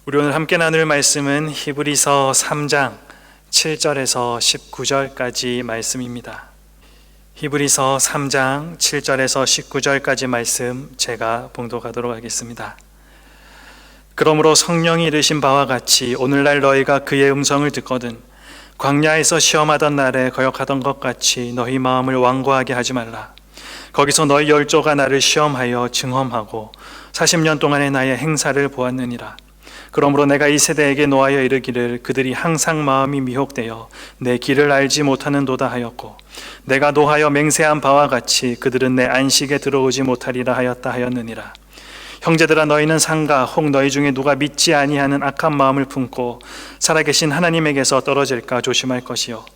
우리 오늘 함께 나눌 말씀은 히브리서 3장 7절에서 19절까지 말씀입니다. 히브리서 3장 7절에서 19절까지 말씀 제가 봉독하도록 하겠습니다. 그러므로 성령이 이르신 바와 같이 오늘날 너희가 그의 음성을 듣거든 광야에서 시험하던 날에 거역하던 것 같이 너희 마음을 완고하게 하지 말라. 거기서 너희 열조가 나를 시험하여 증험하고 40년 동안의 나의 행사를 보았느니라. 그러므로 내가 이 세대에게 노하여 이르기를 그들이 항상 마음이 미혹되어 내 길을 알지 못하는도다 하였고, 내가 노하여 맹세한 바와 같이 그들은 내 안식에 들어오지 못하리라 하였다 하였느니라. 형제들아, 너희는 상가 혹 너희 중에 누가 믿지 아니하는 악한 마음을 품고 살아계신 하나님에게서 떨어질까 조심할 것이요,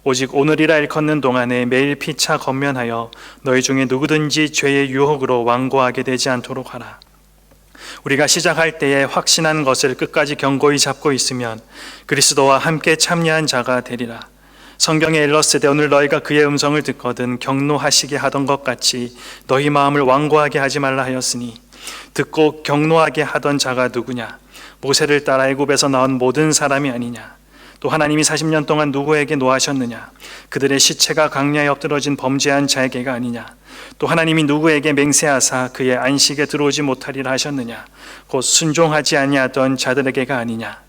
오직 오늘이라 일컫는 동안에 매일 피차 권면하여 너희 중에 누구든지 죄의 유혹으로 완고하게 되지 않도록 하라. 우리가 시작할 때에 확신한 것을 끝까지 견고히 잡고 있으면 그리스도와 함께 참여한 자가 되리라. 성경에 일렀으되 오늘 너희가 그의 음성을 듣거든 경노하시게 하던 것 같이 너희 마음을 완고하게 하지 말라 하였으니, 듣고 경노하게 하던 자가 누구냐? 모세를 따라 애굽에서 나온 모든 사람이 아니냐? 또 하나님이 40년 동안 누구에게 노하셨느냐? 그들의 시체가 강야에 엎드러진 범죄한 자에게가 아니냐? 또 하나님이 누구에게 맹세하사 그의 안식에 들어오지 못하리라 하셨느냐? 곧 순종하지 아니하던 자들에게가 아니냐?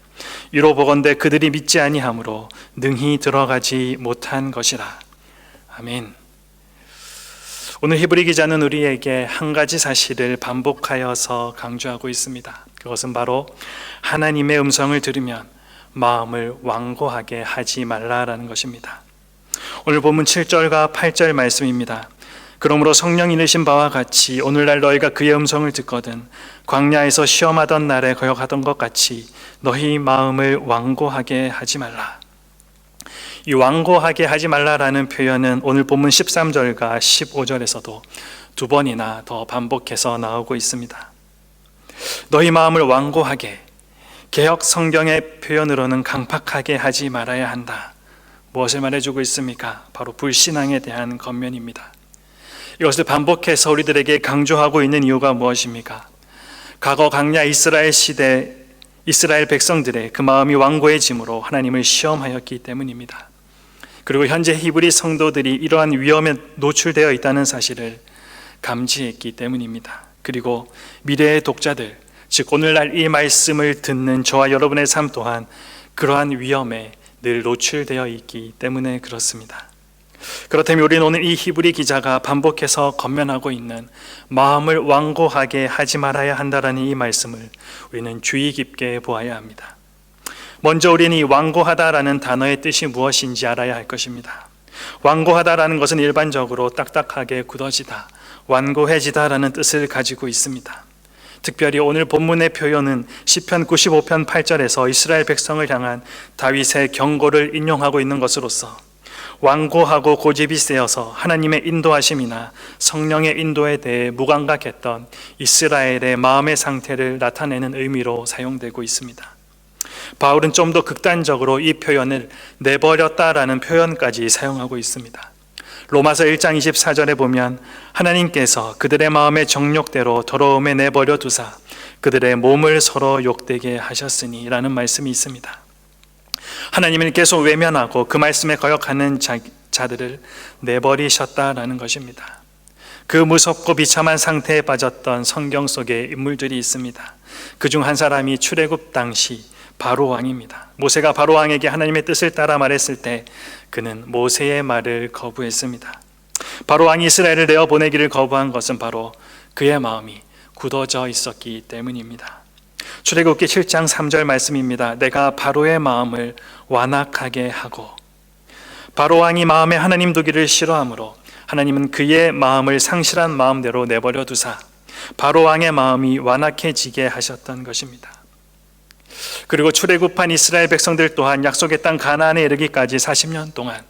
이로 보건대 그들이 믿지 아니하므로 능히 들어가지 못한 것이라. 아멘. 오늘 히브리 기자는 우리에게 한 가지 사실을 반복하여서 강조하고 있습니다. 그것은 바로 하나님의 음성을 들으면 마음을 완고하게 하지 말라라는 것입니다. 오늘 본문 7절과 8절 말씀입니다. 그러므로 성령이 이르신 바와 같이 오늘날 너희가 그의 음성을 듣거든 광야에서 시험하던 날에 거역하던 것 같이 너희 마음을 완고하게 하지 말라. 이 완고하게 하지 말라라는 표현은 오늘 본문 13절과 15절에서도 두 번이나 더 반복해서 나오고 있습니다. 너희 마음을 완고하게, 개역 성경의 표현으로는 강팍하게 하지 말아야 한다. 무엇을 말해주고 있습니까? 바로 불신앙에 대한 권면입니다. 이것을 반복해서 우리들에게 강조하고 있는 이유가 무엇입니까? 과거 광야 이스라엘 시대 이스라엘 백성들의 그 마음이 완고해짐으로 하나님을 시험하였기 때문입니다. 그리고 현재 히브리 성도들이 이러한 위험에 노출되어 있다는 사실을 감지했기 때문입니다. 그리고 미래의 독자들, 즉 오늘날 이 말씀을 듣는 저와 여러분의 삶 또한 그러한 위험에 늘 노출되어 있기 때문에 그렇습니다. 그렇다면 우리는 오늘 이 히브리 기자가 반복해서 권면하고 있는 마음을 완고하게 하지 말아야 한다라는 이 말씀을 우리는 주의 깊게 보아야 합니다. 먼저 우리는 이 완고하다라는 단어의 뜻이 무엇인지 알아야 할 것입니다. 완고하다라는 것은 일반적으로 딱딱하게 굳어지다, 완고해지다라는 뜻을 가지고 있습니다. 특별히 오늘 본문의 표현은 시편 95편 8절에서 이스라엘 백성을 향한 다윗의 경고를 인용하고 있는 것으로서 완고하고 고집이 세어서 하나님의 인도하심이나 성령의 인도에 대해 무감각했던 이스라엘의 마음의 상태를 나타내는 의미로 사용되고 있습니다. 바울은 좀 더 극단적으로 이 표현을 내버렸다라는 표현까지 사용하고 있습니다. 로마서 1장 24절에 보면 하나님께서 그들의 마음의 정욕대로 더러움에 내버려 두사 그들의 몸을 서로 욕되게 하셨으니 라는 말씀이 있습니다. 하나님은 계속 외면하고 그 말씀에 거역하는 자들을 내버리셨다라는 것입니다. 그 무섭고 비참한 상태에 빠졌던 성경 속에 인물들이 있습니다. 그중 한 사람이 출애굽 당시 바로 왕입니다. 모세가 바로 왕에게 하나님의 뜻을 따라 말했을 때 그는 모세의 말을 거부했습니다. 바로 왕이 이스라엘을 내어보내기를 거부한 것은 바로 그의 마음이 굳어져 있었기 때문입니다. 출애굽기 7장 3절 말씀입니다. 내가 바로의 마음을 완악하게 하고, 바로 왕이 마음에 하나님 두기를 싫어하므로 하나님은 그의 마음을 상실한 마음대로 내버려 두사 바로 왕의 마음이 완악해지게 하셨던 것입니다. 그리고 출애굽한 이스라엘 백성들 또한 약속의 땅 가나안에 이르기까지 40년 동안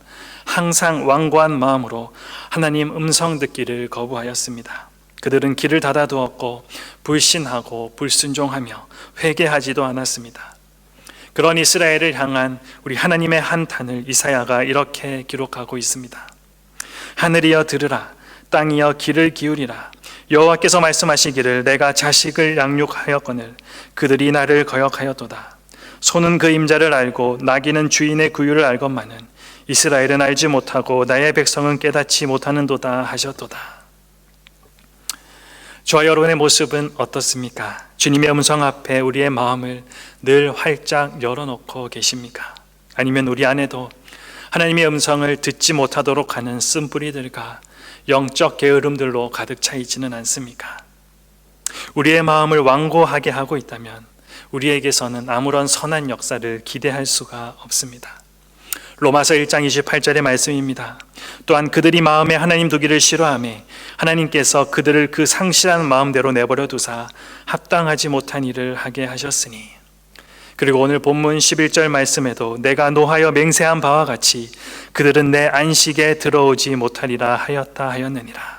항상 완고한 마음으로 하나님 음성 듣기를 거부하였습니다. 그들은 길을 닫아두었고 불신하고 불순종하며 회개하지도 않았습니다. 그런 이스라엘을 향한 우리 하나님의 한탄을 이사야가 이렇게 기록하고 있습니다. 하늘이여 들으라, 땅이여 귀를 기울이라. 여호와께서 말씀하시기를 내가 자식을 양육하였거늘 그들이 나를 거역하였도다. 소는 그 임자를 알고 나귀는 주인의 구유를 알건만은 이스라엘은 알지 못하고 나의 백성은 깨닫지 못하는도다 하셨도다. 저와 여러분의 모습은 어떻습니까? 주님의 음성 앞에 우리의 마음을 늘 활짝 열어놓고 계십니까? 아니면 우리 안에도 하나님의 음성을 듣지 못하도록 하는 쓴뿌리들과 영적 게으름들로 가득 차 있지는 않습니까? 우리의 마음을 완고하게 하고 있다면 우리에게서는 아무런 선한 역사를 기대할 수가 없습니다. 로마서 1장 28절의 말씀입니다. 또한 그들이 마음에 하나님 두기를 싫어하며 하나님께서 그들을 그 상실한 마음대로 내버려 두사 합당하지 못한 일을 하게 하셨으니. 그리고 오늘 본문 11절 말씀에도 내가 노하여 맹세한 바와 같이 그들은 내 안식에 들어오지 못하리라 하였다 하였느니라.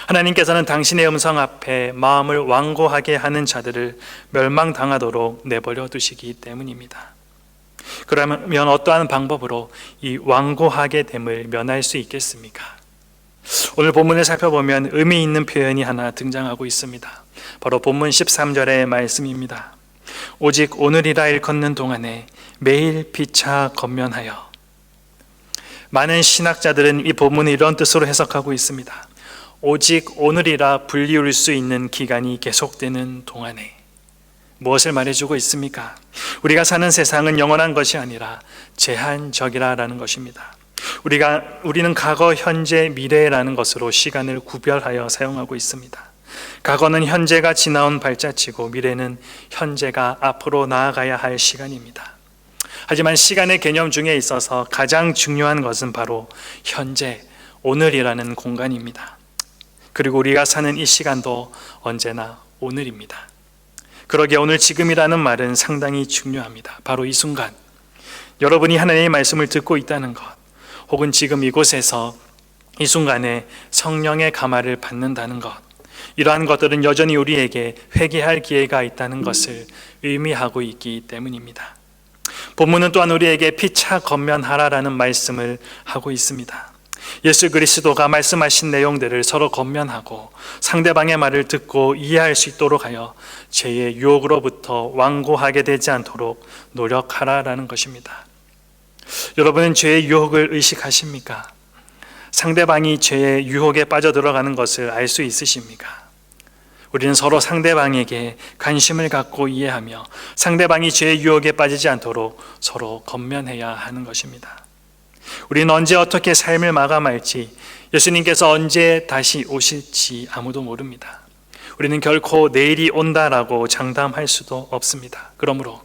하나님께서는 당신의 음성 앞에 마음을 완고하게 하는 자들을 멸망당하도록 내버려 두시기 때문입니다. 그러면 어떠한 방법으로 이 완고하게 됨을 면할 수 있겠습니까? 오늘 본문을 살펴보면 의미 있는 표현이 하나 등장하고 있습니다. 바로 본문 13절의 말씀입니다. 오직 오늘이라 일컫는 동안에 매일 피차 건면하여. 많은 신학자들은 이 본문을 이런 뜻으로 해석하고 있습니다. 오직 오늘이라 불리울 수 있는 기간이 계속되는 동안에. 무엇을 말해주고 있습니까? 우리가 사는 세상은 영원한 것이 아니라 제한적이라는 것입니다. 우리는 과거, 현재, 미래라는 것으로 시간을 구별하여 사용하고 있습니다. 과거는 현재가 지나온 발자취고 미래는 현재가 앞으로 나아가야 할 시간입니다. 하지만 시간의 개념 중에 있어서 가장 중요한 것은 바로 현재, 오늘이라는 공간입니다. 그리고 우리가 사는 이 시간도 언제나 오늘입니다. 그러기에 오늘 지금이라는 말은 상당히 중요합니다. 바로 이 순간 여러분이 하나님의 말씀을 듣고 있다는 것, 혹은 지금 이곳에서 이 순간에 성령의 감화를 받는다는 것, 이러한 것들은 여전히 우리에게 회개할 기회가 있다는 것을 의미하고 있기 때문입니다. 본문은 또한 우리에게 피차 건면하라라는 말씀을 하고 있습니다. 예수 그리스도가 말씀하신 내용들을 서로 건면하고 상대방의 말을 듣고 이해할 수 있도록 하여 죄의 유혹으로부터 완고하게 되지 않도록 노력하라라는 것입니다. 여러분은 죄의 유혹을 의식하십니까? 상대방이 죄의 유혹에 빠져들어가는 것을 알 수 있으십니까? 우리는 서로 상대방에게 관심을 갖고 이해하며 상대방이 죄의 유혹에 빠지지 않도록 서로 건면해야 하는 것입니다. 우리는 언제 어떻게 삶을 마감할지, 예수님께서 언제 다시 오실지 아무도 모릅니다. 우리는 결코 내일이 온다라고 장담할 수도 없습니다. 그러므로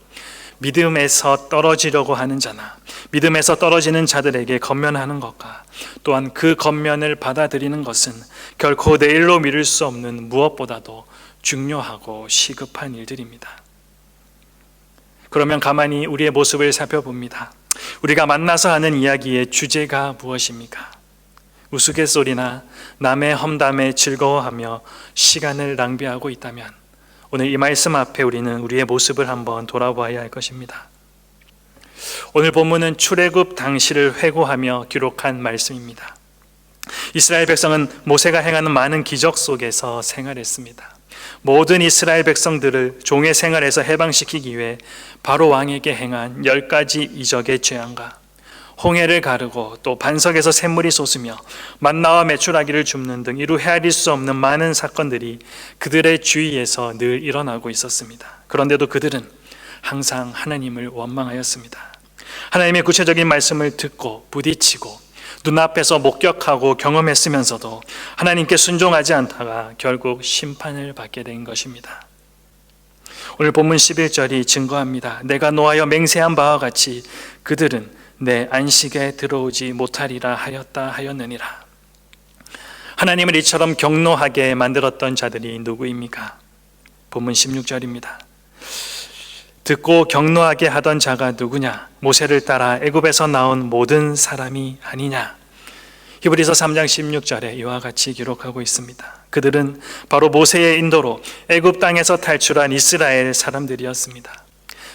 믿음에서 떨어지려고 하는 자나 믿음에서 떨어지는 자들에게 건면하는 것과 또한 그 건면을 받아들이는 것은 결코 내일로 미룰 수 없는 무엇보다도 중요하고 시급한 일들입니다. 그러면 가만히 우리의 모습을 살펴봅니다. 우리가 만나서 하는 이야기의 주제가 무엇입니까? 우스갯소리나 남의 험담에 즐거워하며 시간을 낭비하고 있다면 오늘 이 말씀 앞에 우리는 우리의 모습을 한번 돌아보아야 할 것입니다. 오늘 본문은 출애굽 당시를 회고하며 기록한 말씀입니다. 이스라엘 백성은 모세가 행하는 많은 기적 속에서 생활했습니다. 모든 이스라엘 백성들을 종의 생활에서 해방시키기 위해 바로 왕에게 행한 10가지 이적의 죄악과 홍해를 가르고 또 반석에서 샘물이 솟으며 만나와 메추라기를 줍는 등 이루 헤아릴 수 없는 많은 사건들이 그들의 주위에서 늘 일어나고 있었습니다. 그런데도 그들은 항상 하나님을 원망하였습니다. 하나님의 구체적인 말씀을 듣고 부딪히고 눈앞에서 목격하고 경험했으면서도 하나님께 순종하지 않다가 결국 심판을 받게 된 것입니다. 오늘 본문 11절이 증거합니다. 내가 노하여 맹세한 바와 같이 그들은 내 안식에 들어오지 못하리라 하였다 하였느니라. 하나님을 이처럼 경노하게 만들었던 자들이 누구입니까? 본문 16절입니다. 듣고 경노하게 하던 자가 누구냐? 모세를 따라 애굽에서 나온 모든 사람이 아니냐? 히브리서 3장 16절에 이와 같이 기록하고 있습니다. 그들은 바로 모세의 인도로 애굽 땅에서 탈출한 이스라엘 사람들이었습니다.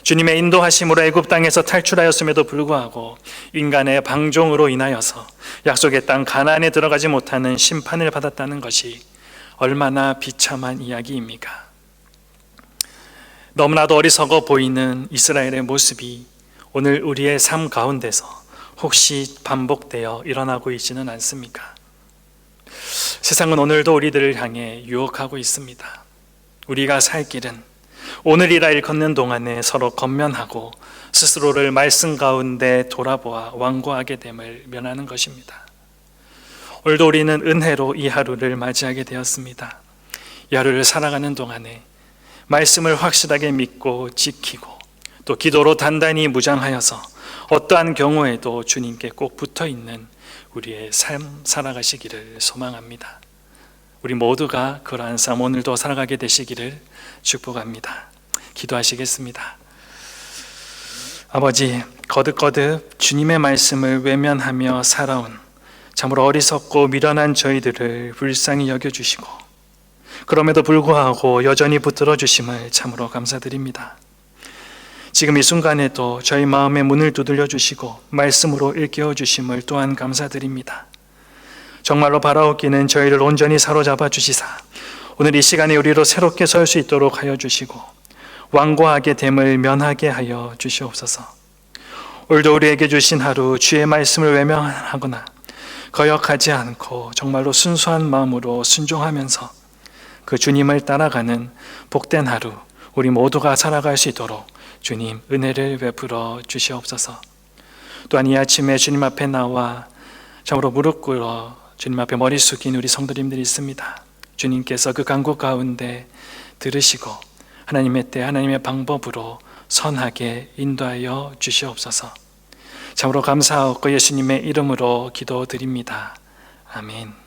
주님의 인도하심으로 애굽 땅에서 탈출하였음에도 불구하고 인간의 방종으로 인하여서 약속의 땅 가나안에 들어가지 못하는 심판을 받았다는 것이 얼마나 비참한 이야기입니까? 너무나도 어리석어 보이는 이스라엘의 모습이 오늘 우리의 삶 가운데서 혹시 반복되어 일어나고 있지는 않습니까? 세상은 오늘도 우리들을 향해 유혹하고 있습니다. 우리가 살 길은 오늘이라 일컫는 동안에 서로 권면하고 스스로를 말씀 가운데 돌아보아 완고하게 됨을 면하는 것입니다. 오늘도 우리는 은혜로 이 하루를 맞이하게 되었습니다. 이 하루를 살아가는 동안에 말씀을 확실하게 믿고 지키고 또 기도로 단단히 무장하여서 어떠한 경우에도 주님께 꼭 붙어있는 우리의 삶 살아가시기를 소망합니다. 우리 모두가 그러한 삶 오늘도 살아가게 되시기를 축복합니다. 기도하시겠습니다. 아버지, 거듭거듭 주님의 말씀을 외면하며 살아온 참으로 어리석고 미련한 저희들을 불쌍히 여겨주시고 그럼에도 불구하고 여전히 붙들어 주심을 참으로 감사드립니다. 지금 이 순간에도 저희 마음의 문을 두들려 주시고 말씀으로 일깨워 주심을 또한 감사드립니다. 정말로 바라옵기는 저희를 온전히 사로잡아 주시사 오늘 이 시간에 우리로 새롭게 설 수 있도록 하여 주시고 완고하게 됨을 면하게 하여 주시옵소서. 오늘도 우리에게 주신 하루 주의 말씀을 외면하거나 거역하지 않고 정말로 순수한 마음으로 순종하면서 그 주님을 따라가는 복된 하루 우리 모두가 살아갈 수 있도록 주님 은혜를 베풀어 주시옵소서. 또한 이 아침에 주님 앞에 나와 참으로 무릎 꿇어 주님 앞에 머리 숙인 우리 성도님들이 있습니다. 주님께서 그 간구 가운데 들으시고 하나님의 때 하나님의 방법으로 선하게 인도하여 주시옵소서. 참으로 감사하고 예수님의 이름으로 기도드립니다. 아멘.